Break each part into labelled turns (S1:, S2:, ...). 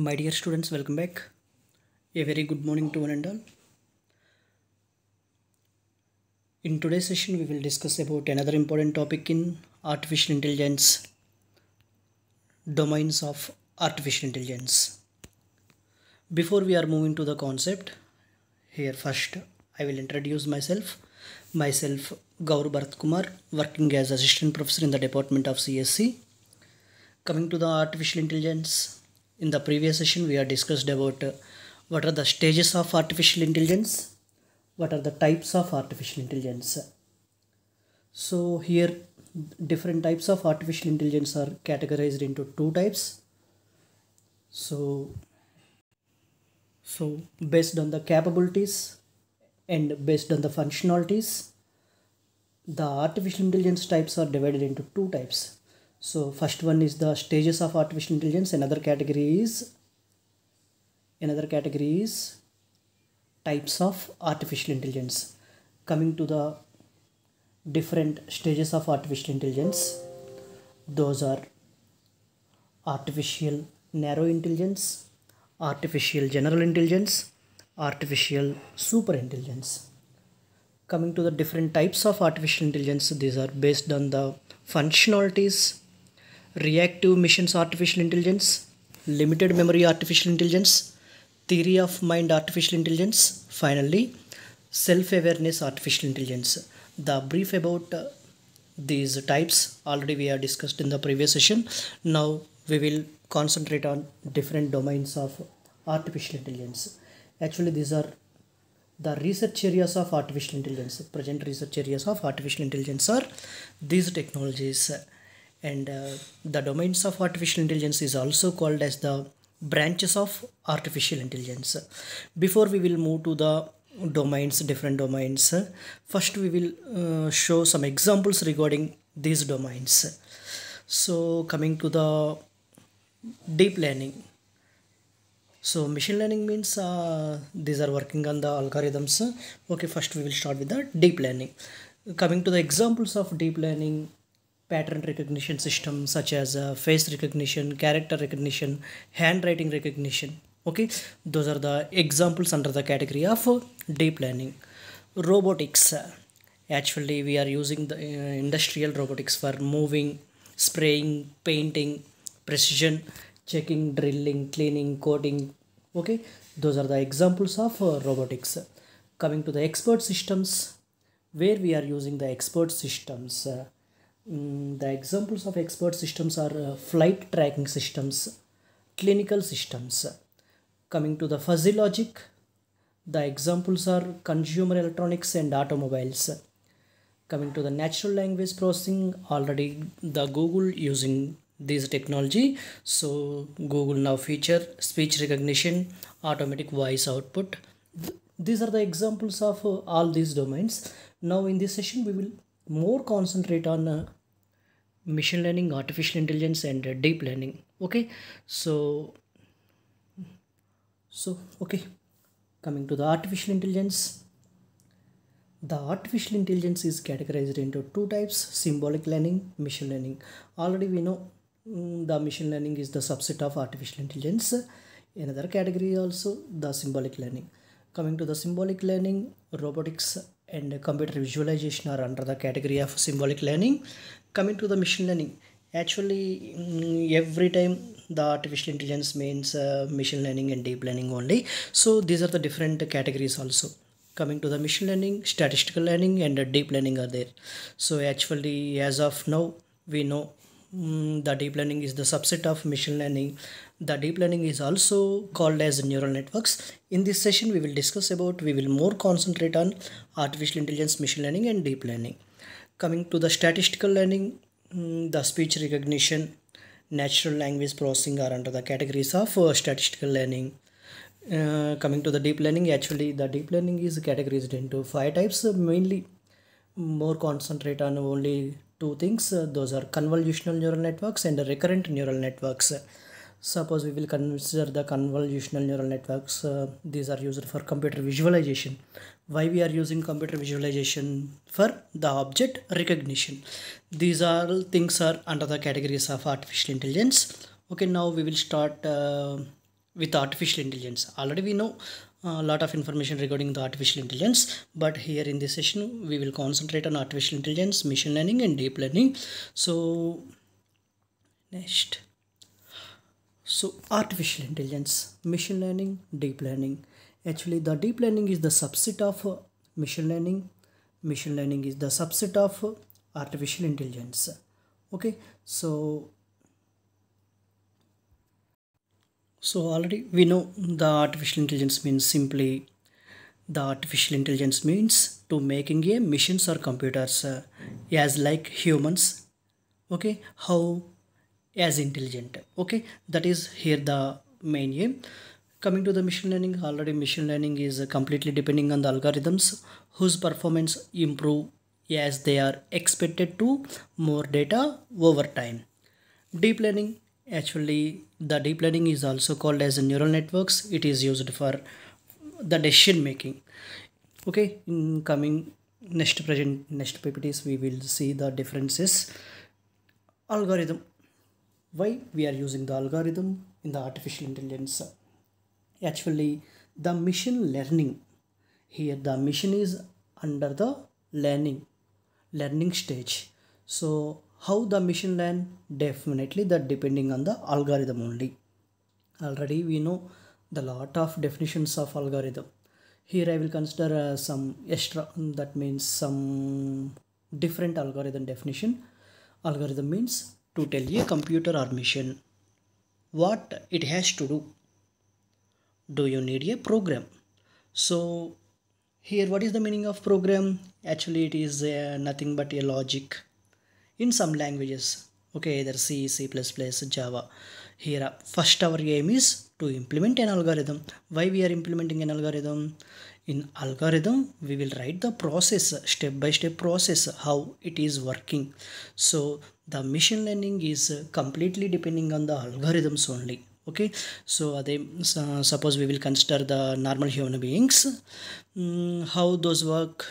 S1: My dear students, welcome back. A very good morning to one and all. In today's session, we will discuss about another important topic in artificial intelligence, domains of artificial intelligence. Before we are moving to the concept, here first I will introduce myself. Myself, Gaur Bharat Kumar, working as assistant professor in the department of CSC. Coming to the artificial intelligence, in the previous session we have discussed about what are the stages of artificial intelligence, what are the types of artificial intelligence. So here different types of artificial intelligence are categorized into two types. So based on the capabilities and based on the functionalities, the artificial intelligence types are divided into two types. So first one is the stages of artificial intelligence. Another category is types of artificial intelligence. Coming to the different stages of artificial intelligence, those are artificial narrow intelligence, artificial general intelligence, artificial super intelligence. Coming to the different types of artificial intelligence, these are based on the functionalities: reactive missions artificial intelligence, limited memory artificial intelligence, theory of mind artificial intelligence, finally self-awareness artificial intelligence. The brief about these types already we have discussed in the previous session. Now we will concentrate on different domains of artificial intelligence. Actually, these are the research areas of artificial intelligence. Present research areas of artificial intelligence are these technologies, and the domains of artificial intelligence is also called as the branches of artificial intelligence. Before we will move to the domains, different domains, first we will show some examples regarding these domains. So coming to the deep learning. So machine learning means these are working on the algorithms. Okay, first we will start with the deep learning. Coming to the examples of deep learning: pattern recognition systems such as face recognition, character recognition, handwriting recognition. Okay, those are the examples under the category of deep learning. Robotics. Actually, we are using the industrial robotics for moving, spraying, painting, precision checking, drilling, cleaning, coding. Okay, those are the examples of robotics. Coming to the expert systems, where we are using the expert systems. The examples of expert systems are flight tracking systems, clinical systems. Coming to the fuzzy logic, the examples are consumer electronics and automobiles. Coming to the natural language processing, already the Google using this technology. So Google now feature speech recognition, automatic voice output. These are the examples of all these domains. Now in this session we will more concentrate on machine learning, artificial intelligence, and deep learning. Okay, so okay, coming to the artificial intelligence. The artificial intelligence is categorized into two types: symbolic learning, machine learning. Already we know the machine learning is the subset of artificial intelligence. Another category also the symbolic learning. Coming to the symbolic learning, robotics and computer visualization are under the category of symbolic learning. Coming to the machine learning, actually every time the artificial intelligence means machine learning and deep learning only. So these are the different categories also. Coming to the machine learning, statistical learning and deep learning are there. So actually as of now we know the deep learning is the subset of machine learning. The deep learning is also called as neural networks. In this session we will more concentrate on artificial intelligence, machine learning and deep learning. Coming to the statistical learning, the speech recognition, natural language processing are under the categories of statistical learning. Coming to the deep learning, actually the deep learning is categorized into 5 types. Mainly more concentrate on only two things. Those are convolutional neural networks and recurrent neural networks. Suppose we will consider the convolutional neural networks. These are used for computer visualization. Why we are using computer visualization? For the object recognition. These all things are under the categories of artificial intelligence. Okay, now we will start with artificial intelligence. Already we know a lot of information regarding the artificial intelligence, but here in this session we will concentrate on artificial intelligence, machine learning and deep learning. So next, so artificial intelligence, machine learning, deep learning. Actually the deep learning is the subset of machine learning. Machine learning is the subset of artificial intelligence. Okay, so already we know the artificial intelligence means simply the artificial intelligence means to making a machines or computers as like humans. Okay, how as intelligent. Okay, that is here the main aim. Coming to the machine learning, already machine learning is completely depending on the algorithms whose performance improve as they are expected to more data over time. Deep learning, actually the deep learning is also called as neural networks. It is used for the decision making. Okay, in coming next ppts we will see the differences. Algorithm, why we are using the algorithm in the artificial intelligence? Actually the machine learning, here the machine is under the learning stage. So how the machine learn? Definitely that depending on the algorithm only. Already we know the lot of definitions of algorithm. Here I will consider some extra, that means some different algorithm definition. Algorithm means to tell a computer or machine what it has to do. Do you need a program? So here what is the meaning of program? Actually it is nothing but a logic in some languages. Okay, either C, C++, Java. Here first our aim is to implement an algorithm. Why we are implementing an algorithm? In algorithm we will write the process, step by step process, how it is working. So the machine learning is completely depending on the algorithms only. Okay, so suppose we will consider the normal human beings, how those work.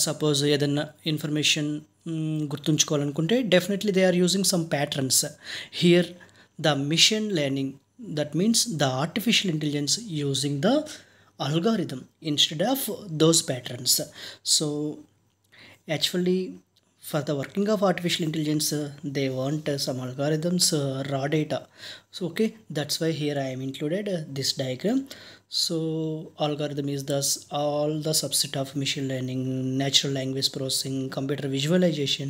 S1: Suppose ఏదైనా information గుర్తుంచుకోవాలనుకుంటే definitely they are using some patterns. Here the machine learning, that means the artificial intelligence using the algorithm instead of those patterns. So actually for the working of artificial intelligence they want some algorithms, raw data. So okay, that's why here I am included this diagram. So algorithm is thus all the subset of machine learning, natural language processing, computer visualization,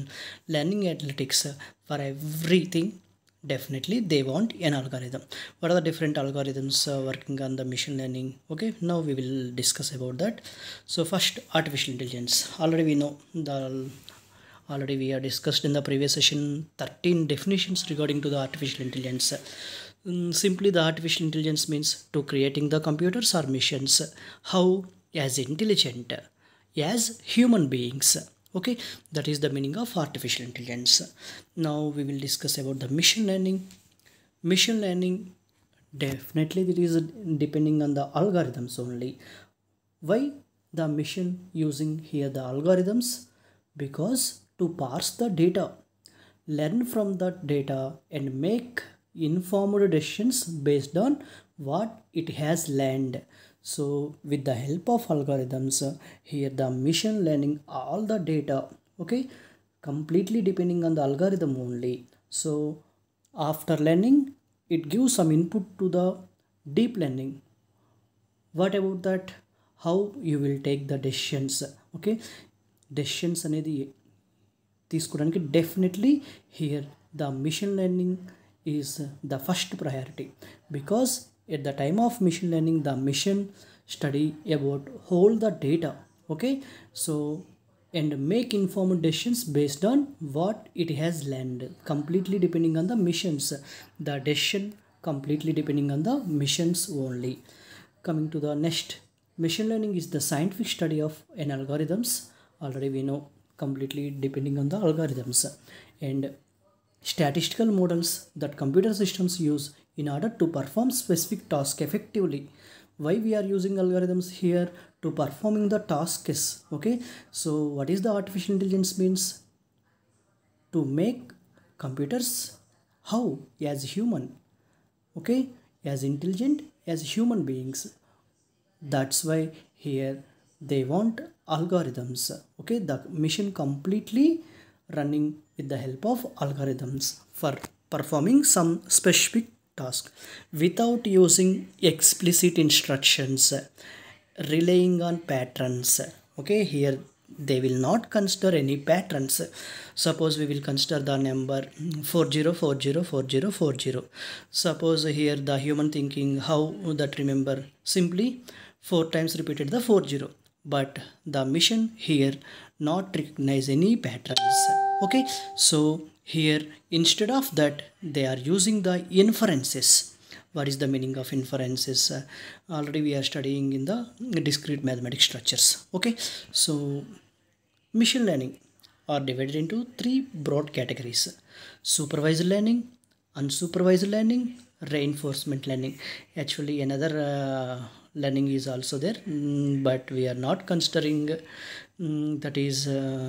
S1: learning analytics. For everything definitely they want an algorithm. What are the different algorithms working on the machine learning? Okay, now we will discuss about that. So first, artificial intelligence. Already we have discussed in the previous session 13 definitions regarding to the artificial intelligence. Simply the artificial intelligence means to creating the computers or machines how as intelligent as human beings. Okay, that is the meaning of artificial intelligence. Now we will discuss about the machine learning. Machine learning, definitely it is depending on the algorithms only. Why the machine using here the algorithms? Because to parse the data, learn from that data and make informed decisions based on what it has learned. So with the help of algorithms, here the machine learning all the data. Okay, completely depending on the algorithm only. So after learning it gives some input to the deep learning. What about that? How you will take the decisions? Okay, decisions అనేది తీసుకోవడానికి definitely here the machine learning is the first priority. Because at the time of machine learning the machine study about whole the data. Okay, so and make informed decisions based on what it has learned, completely depending on the missions. The decision completely depending on the missions only. Coming to the next, machine learning is the scientific study of an algorithms. Already we know completely depending on the algorithms and statistical models that computer systems use in order to perform specific task effectively. Why we are using algorithms here? To performing the tasks. Okay, so what is the artificial intelligence means? To make computers how as human. Okay, as intelligent as human beings. That's why here they want algorithms. Okay, the mission completely running with the help of algorithms for performing some specific task without using explicit instructions, relying on patterns. Okay, here they will not consider any patterns. Suppose we will consider the number 40404040. Suppose here the human thinking how that remember, simply 4 times repeated the 40, but the mission here not recognize any patterns. Okay, so here instead of that they are using the inferences. What is the meaning of inferences? Already we are studying in the discrete mathematics structures. Okay, so machine learning are divided into 3 broad categories: supervised learning, unsupervised learning, reinforcement learning. Actually another learning is also there, but we are not considering, that is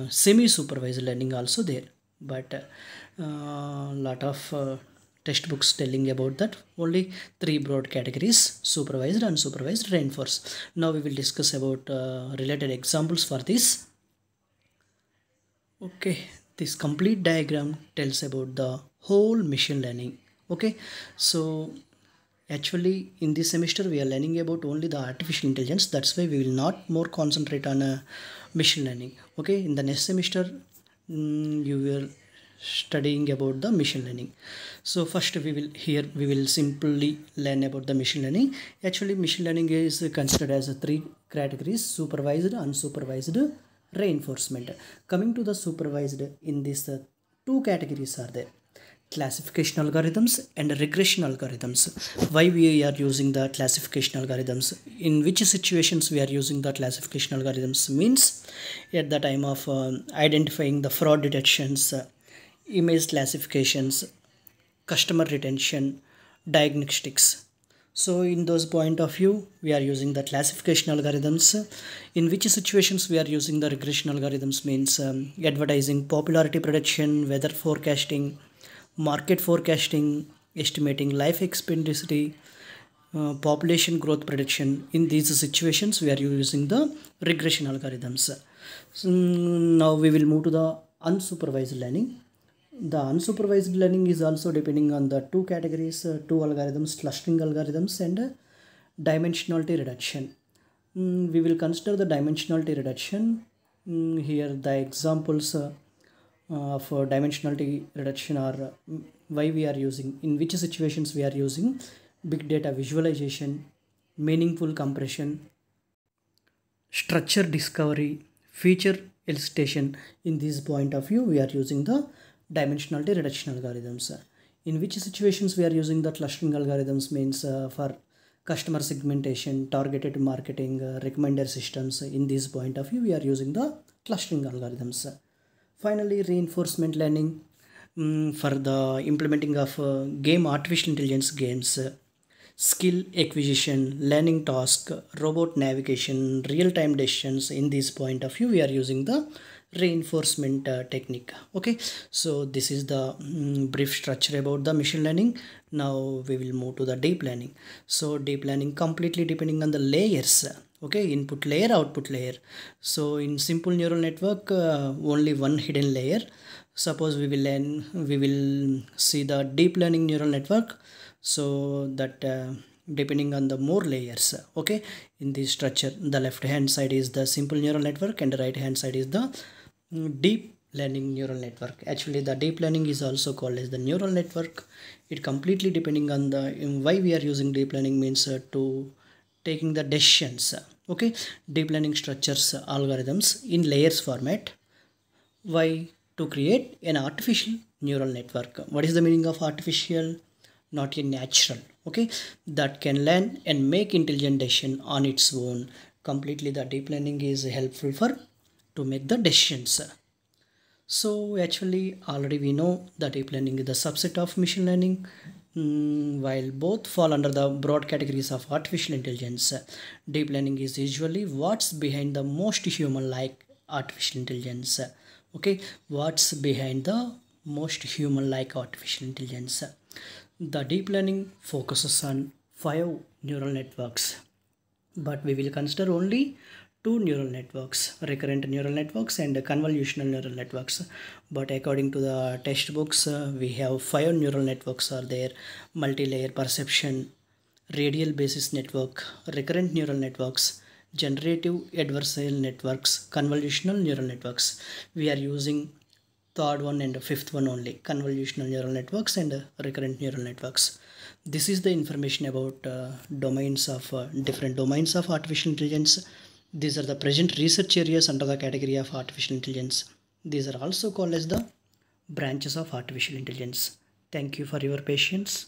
S1: semi supervised learning also there, but lot of textbooks telling about that. Only 3 broad categories: supervised, unsupervised, reinforced. Now we will discuss about related examples for this. Okay, this complete diagram tells about the whole machine learning. Okay, so actually in this semester we are learning about only the artificial intelligence. That's why we will not more concentrate on machine learning. Okay, in the next semester you will studying about the machine learning. So first we will simply learn about the machine learning. Actually machine learning is considered as 3 categories: supervised, unsupervised, reinforcement. Coming to the supervised, in these 2 categories are there: classification algorithms and regression algorithms. Why we are using the classification algorithms, in which situations we are using the classification algorithms means at the time of identifying the fraud detections, image classifications, customer retention, diagnostics. So in those point of view we are using the classification algorithms. In which situations we are using the regression algorithms means advertising, popularity prediction, weather forecasting, market forecasting, estimating life expectancy, population growth prediction. In these situations we are using the regression algorithms. So now we will move to the unsupervised learning. The unsupervised learning is also depending on the 2 categories, 2 algorithms: clustering algorithms and dimensionality reduction. We will consider the dimensionality reduction. Here the examples of dimensionality reduction are why we are using, in which situations we are using big data visualization, meaningful compression, structure discovery, feature elicitation. In this point of view we are using the dimensionality reduction algorithms. In which situations we are using the clustering algorithms means for customer segmentation, targeted marketing, recommender systems. In this point of view we are using the clustering algorithms. Finally reinforcement learning, for the implementing of game artificial intelligence games, skill acquisition, learning task, robot navigation, real-time decisions. In this point of view we are using the reinforcement technique. Okay, so this is the brief structure about the machine learning. Now we will move to the deep learning. So deep learning completely depending on the layers. Okay, input layer, output layer. So in simple neural network only one hidden layer. Suppose we will see the deep learning neural network, so that depending on the more layers. Okay, in this structure the left hand side is the simple neural network and the right hand side is the deep learning neural network. Actually the deep learning is also called as the neural network. It completely depending on the why we are using deep learning means to taking the decisions. Okay, deep learning structures algorithms in layers format. Why? To create an artificial neural network. What is the meaning of artificial? Not a natural. Okay, that can learn and make intelligent decision on its own. Completely the deep learning is helpful for to make the decisions. So actually already we know that deep learning is the subset of machine learning. While both fall under the broad categories of artificial intelligence, deep learning is usually what's behind the most human-like artificial intelligence. Okay, what's behind the most human-like artificial intelligence? The deep learning focuses on 5 neural networks, but we will consider only two neural networks, recurrent neural networks and convolutional neural networks. But according to the textbooks, we have five neural networks are there: multi-layer perception, radial basis network, recurrent neural networks, generative adversarial networks, convolutional neural networks. We are using third one and the fifth one only, convolutional neural networks and recurrent neural networks. This is the information about domains of different domains of artificial intelligence. These are the present research areas under the category of artificial intelligence. These are also called as the branches of artificial intelligence. Thank you for your patience.